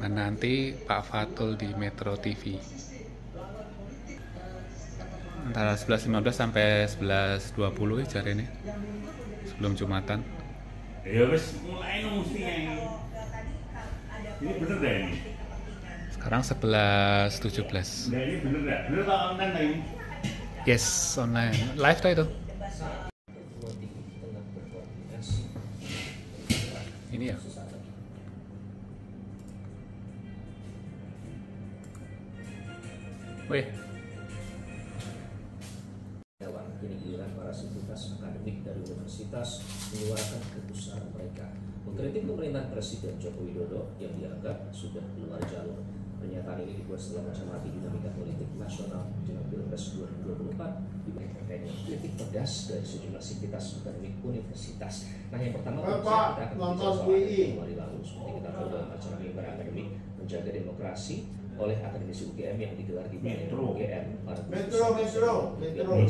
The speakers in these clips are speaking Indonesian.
menanti Pak Fatul di Metro TV antara 11.15 sampai 11.20 ya jari ini sebelum Jumatan. Ya wis mulai mestinya ini bener dah ini. Sekarang 11.17. Nah ini bener dah, bener tak online dah ini? Yes, online. Live dah itu. Ini ya. Wih. Kini giliran para sivitas akademik dari universitas menyuarakan kegusaran mereka mengkritik pemerintahan Presiden Joko Widodo yang dianggap sudah keluar jalur. Pernyataan ini dibuat setelah mencermati dinamika politik nasional jelang Pilpres 2024 di mana terkait kritik pedas dari sejumlah sivitas akademik universitas. Nah, yang pertama kita akan bicara soal kembali lalu seperti kita tahu dalam acara mimbar akademik menjaga demokrasi oleh akademisi UGM yang digelar di UGM Metro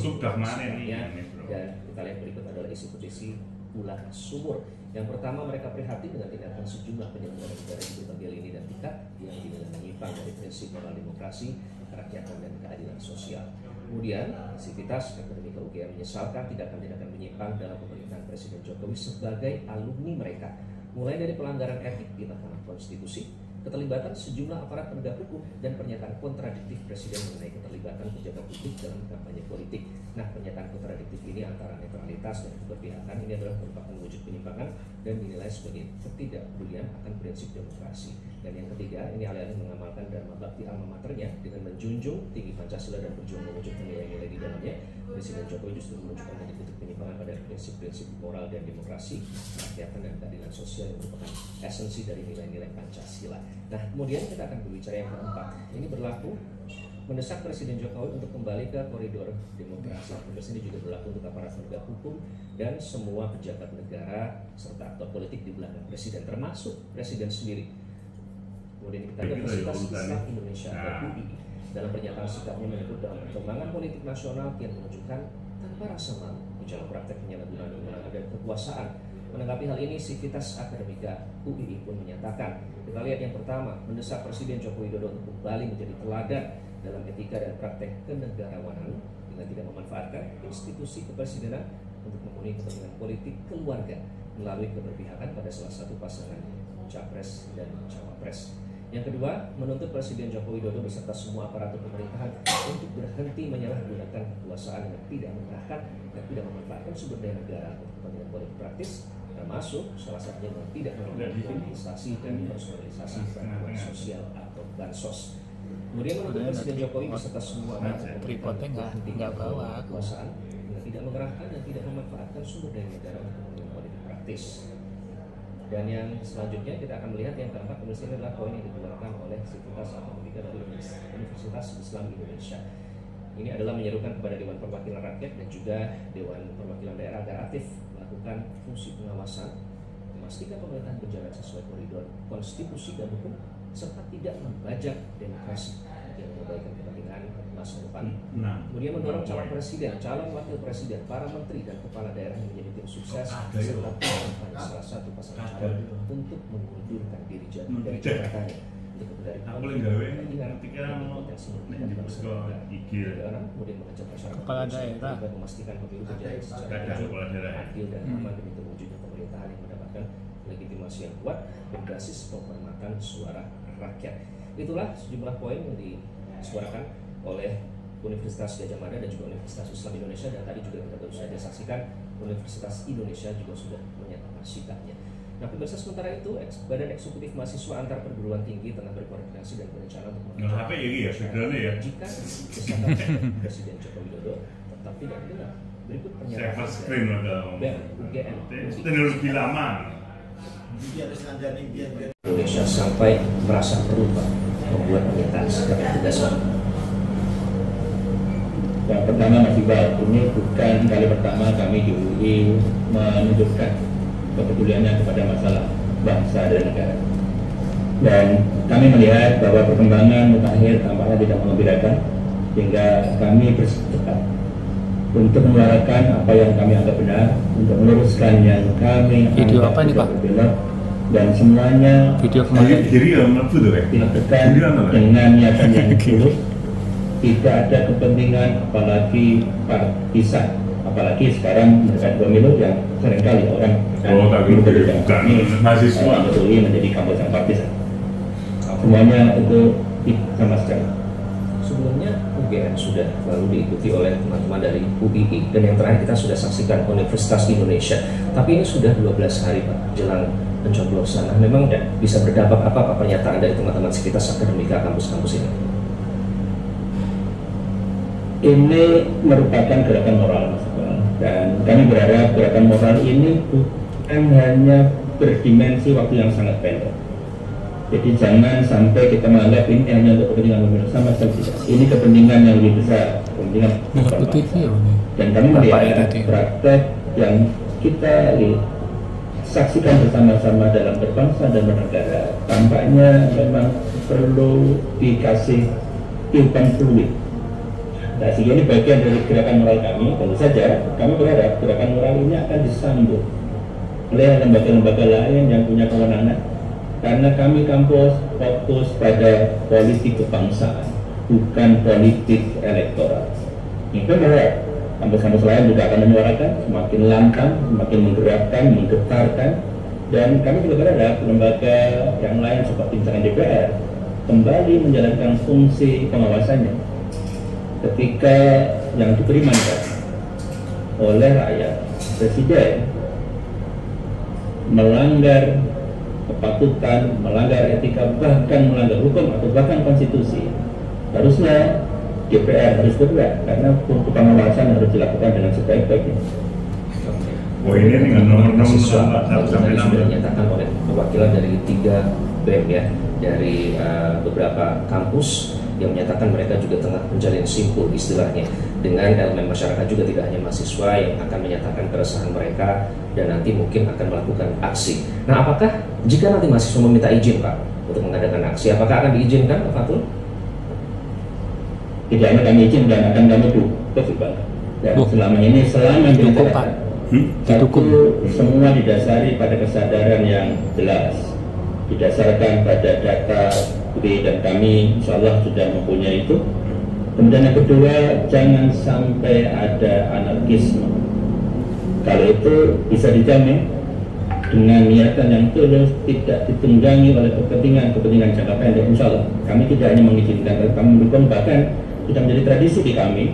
sudah mana nih Metro. Dan kita lihat berikut adalah isi petisi Ulah Sumur. Yang pertama, mereka prihatin dengan tindakan sejumlah penyelenggara negara di berbagai lini dan tingkat yang dinilai menyimpang dari prinsip moral demokrasi, kerakyatan dan keadilan sosial. Kemudian, Sivitas Akademika UGM menyesalkan tindakan-tindakan menyimpang dalam pemerintahan Presiden Jokowi sebagai alumni mereka, mulai dari pelanggaran etik di Mahkamah Konstitusi, keterlibatan sejumlah aparat penegak hukum, dan pernyataan kontradiktif Presiden mengenai keterlibatan pejabat publik dalam kampanye politik. Nah, pernyataan kontradiktif ini antara netralitas dan keberpihakan ini adalah merupakan wujud penyimpangan dan dinilai sebagai ketidakpedulian akan prinsip demokrasi. Dan yang ketiga, ini alih-alih mengamalkan dharma bakti alma maternya dengan menjunjung tinggi Pancasila dan berjuang mewujudkan nilai-nilai di dalamnya, Presiden Jokowi justru menunjukkan titik penyimpangan pada prinsip-prinsip moral dan demokrasi, kerakyatan dan keadilan sosial yang merupakan esensi dari nilai-nilai Pancasila. Nah, kemudian kita akan berbicara yang keempat. Ini berlaku mendesak Presiden Jokowi untuk kembali ke koridor demokrasi. Terus ini juga berlaku untuk aparat penegak hukum dan semua pejabat negara serta aktor politik di belakang Presiden, termasuk Presiden sendiri. Kemudian kita lihat Universitas Islam Indonesia atau UI dalam pernyataan sikapnya menyebut dalam perkembangan politik nasional kian menunjukkan tanpa rasa malu bicara praktek penyalahgunaan kewenangan dan kekuasaan. Menanggapi hal ini, Sivitas Akademika UI pun menyatakan, kita lihat yang pertama, mendesak Presiden Joko Widodo untuk kembali menjadi teladan dalam etika dan praktek kenegarawanan dengan tidak memanfaatkan institusi kepresidenan untuk memenuhi kepentingan politik keluarga melalui keberpihakan pada salah satu pasangan capres dan cawapres. Yang kedua, menuntut Presiden Joko Widodo beserta semua aparatur pemerintahan untuk berhenti menyalahgunakan kekuasaan yang tidak mengarahkan dan tidak memanfaatkan sumber daya negara untuk kepentingan politik praktis, termasuk salah satunya yang tidak melakukan investasi dan personalisasi bantuan sosial atau bansos. Kemudian menuntut Presiden Jokowi beserta semua aparatur pemerintahan nggak bawa kekuasaan yang tidak mengarahkan dan tidak memanfaatkan sumber daya negara untuk kepentingan politik praktis. Dan yang selanjutnya kita akan melihat yang keempat, pemirsa, ini adalah poin yang dikeluarkan oleh Sivitas Akademika dari Universitas Islam Indonesia. Ini adalah menyerukan kepada Dewan Perwakilan Rakyat dan juga Dewan Perwakilan Daerah agar aktif melakukan fungsi pengawasan, memastikan pemerintahan berjalan sesuai koridor konstitusi dan hukum, serta tidak membajak demokrasi yang mengabaikan kepentingan masa depan. Kemudian mendorong calon presiden, calon wakil presiden, para menteri dan kepala daerah yang menjadi tim sukses serta pada salah satu pasangan calon untuk mengundurkan diri dari jabatannya untuk kepentingan potensi kemudian mengajak masyarakat kepala daerah dan memastikan pemilu berjalan secara jujur, adil dan aman demi terwujudnya pemerintahan yang mendapatkan legitimasi yang kuat berbasis penghormatan suara rakyat. Itulah sejumlah poin yang disuarakan oleh Universitas Gadjah Mada dan juga Universitas Islam Indonesia, dan tadi juga kita baru saja saksikan Universitas Indonesia juga sudah menyatakan sikapnya. Nah, pemirsa, sementara itu Badan Eksekutif Mahasiswa Antar Perguruan Tinggi tengah berkoordinasi dan berencana untuk jika desakan Presiden Joko Widodo tetap tidak didengar. Berikut pernyataan dari UGM teknologi lama Indonesia sampai merasa perlu membuat pernyataan sikap yang tegas. Yang pertama, Mas Iqbal, ini bukan kali pertama kami di UI menunjukkan kepeduliannya kepada masalah bangsa dan negara. Dan kami melihat bahwa perkembangan mutakhir tampaknya tidak mengembirakan, sehingga kami bersepakat untuk menyuarakan apa yang kami anggap benar, untuk meluruskan yang kami anggap tidak berbelok, dan semuanya Video Jadi kemarin. jadi ya mlebu tuh kayak. dilakukan Jadi apa, Pak? dengan niatan yang tulus, tidak ada kepentingan apalagi partisan, apalagi sekarang mendekati pemilu yang seringkali orang Oh, tapi bukan mahasiswa. ini menjadi kampus yang partisan. Semuanya itu sama sekali. Sebelumnya UGM sudah lalu diikuti oleh teman-teman dari UII, dan yang terakhir kita sudah saksikan Universitas Indonesia. Tapi ini sudah 12 hari Pak jelang pencoblosan. Nah, memang bisa berdampak apa pernyataan dari teman-teman Sivitas Akademika kampus-kampus ini? Ini merupakan gerakan moral, Mas Iqbal. Dan kami berharap gerakan moral ini bukan hanya berdimensi waktu yang sangat pendek. Jadi jangan sampai kita menganggap ini hanya untuk kepentingan pemilu, sama sekali tidak. Ini kepentingan yang lebih besar, kepentingan Putih ya ini. dan kami Bapak melihat tadi. praktek yang kita saksikan bersama-sama dalam berbangsa dan bernegara, tampaknya memang perlu dikasih kehidupan fluid. Nah, sehingga ini bagian dari gerakan moral kami. Tentu saja kami berharap gerakan moral ini akan disambut oleh lembaga-lembaga lain yang punya kewenangan, karena kami kampus fokus pada politik kebangsaan, bukan politik elektoral. Itu berharap kampus-kampus lain juga akan menyuarakan, semakin lantang, semakin menggerakkan, menggetarkan, dan kami juga berharap lembaga yang lain seperti misalnya DPR kembali menjalankan fungsi pengawasannya ketika yang diberi mandat oleh rakyat, presiden melanggar kepatutan, melanggar etika, bahkan melanggar hukum atau bahkan konstitusi, harusnya DPR harus bergerak, karena fungsi pengawasan harus dilakukan dengan sebaik-baiknya. Oh, ini dengan nomor-nomor Mahasiswa satu sampai sudah 6. dinyatakan oleh perwakilan dari 3 BEM ya, dari beberapa kampus yang menyatakan mereka juga tengah menjalin simpul istilahnya dengan elemen masyarakat juga, tidak hanya mahasiswa yang akan menyatakan keresahan mereka dan nanti mungkin akan melakukan aksi. Nah, apakah jika nanti mahasiswa meminta izin Pak untuk mengadakan aksi, apakah akan diizinkan Pak Fatul? Tidak hanya kami izinkan, akan kami dukung. Dan selama ini, selama Didukung, Pak. Didukung. Semua didasari pada kesadaran yang jelas, didasarkan pada data dan kami insya Allah sudah mempunyai itu. Kemudian yang kedua, jangan sampai ada anarkisme. Kalau itu bisa dijamin dengan niatan yang tulus, tidak ditunggangi oleh kepentingan jangka pendek, insya Allah kami tidak hanya mengizinkan, kami mendukung, bahkan sudah menjadi tradisi di kami.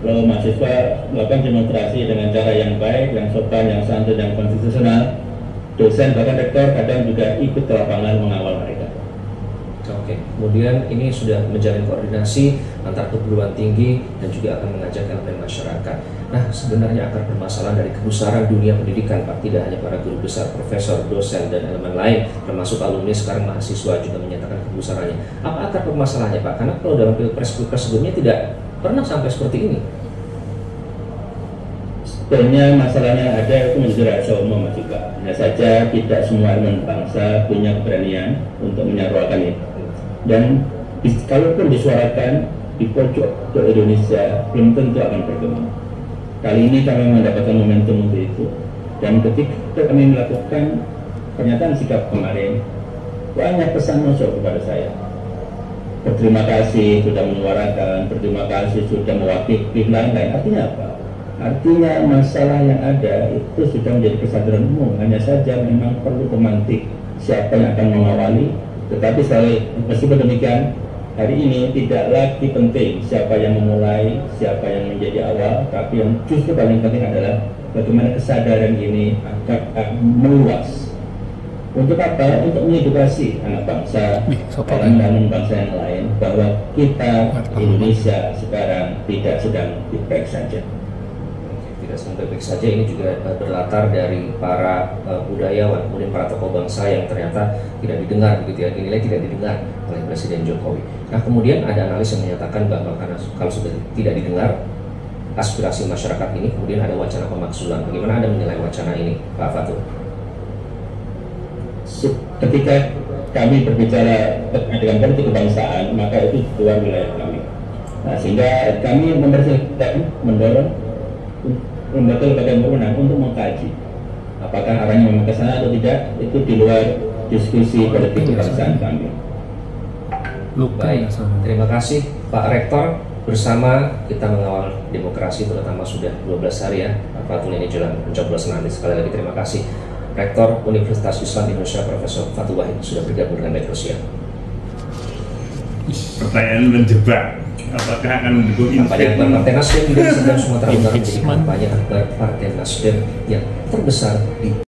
Kalau mahasiswa melakukan demonstrasi dengan cara yang baik, yang sopan, yang santun, yang konstitusional, dosen bahkan rektor kadang juga ikut ke lapangan mengawal mereka. Oke, kemudian ini sudah menjalin koordinasi antar perguruan tinggi dan juga akan mengajak elemen masyarakat. Nah, sebenarnya akar permasalahan dari kegusaran dunia pendidikan Pak, tidak hanya para guru besar, profesor, dosen, dan elemen lain, termasuk alumni, sekarang mahasiswa juga menyatakan kegusarannya. Apa akar permasalahannya Pak? Karena kalau dalam pilpres sebelumnya tidak pernah sampai seperti ini. Sebenarnya masalahnya ada itu menjadi rahasia umum, Mas Iqbal. Hanya saja tidak semua elemen bangsa punya keberanian untuk menyaruakan itu. Dan kalaupun disuarakan di pojok Indonesia, belum tentu akan berkembang. Kali ini kami mendapatkan momentum untuk itu. Dan ketika kami melakukan pernyataan sikap kemarin, banyak pesan masuk kepada saya. Berterima kasih sudah menyuarakan, berterima kasih sudah mewakili lain-lain. Artinya apa? Artinya masalah yang ada itu sudah menjadi kesadaran umum. Hanya saja memang perlu pemantik siapa yang akan mengawali. Tetapi meskipun demikian, hari ini tidak lagi penting siapa yang memulai, siapa yang menjadi awal, tapi yang justru paling penting adalah bagaimana kesadaran ini akan meluas. Untuk apa? Untuk mengedukasi anak bangsa, elemen bangsa yang lain, bahwa kita Indonesia sekarang tidak sedang baik saja. Tidak sedang baik saja, ini juga berlatar dari para budayawan, kemudian para tokoh bangsa yang ternyata tidak didengar, begitu ya, dinilai tidak didengar oleh Presiden Jokowi. Nah, kemudian ada analis yang menyatakan bahwa karena kalau sudah tidak didengar aspirasi masyarakat ini, kemudian ada wacana pemakzulan. Bagaimana Anda menilai wacana ini, Pak Fatul? Ketika kami berbicara terkait dengan politik kebangsaan, maka itu keluar wilayah kami. Nah, sehingga kami mendorong lembaga-lembaga yang berwenang untuk mengkaji Apakah arahnya memang ke sana atau tidak, itu di luar diskusi politik kebangsaan kami. Baik, terima kasih Pak Rektor. Bersama kita mengawal demokrasi, terutama sudah 12 hari ya, Fatul ini jelang pencoblosan nanti. Sekali lagi terima kasih Rektor Universitas Islam Indonesia Profesor Fatul Wahid sudah bergabung dengan Metro Siang. Pertanyaan menjebak. Apakah akan mendukung Kampanye akbar Partai Nasdem di Deli Serdang Sumatera Utara menjadi kampanye akbar Partai Nasdem yang terbesar di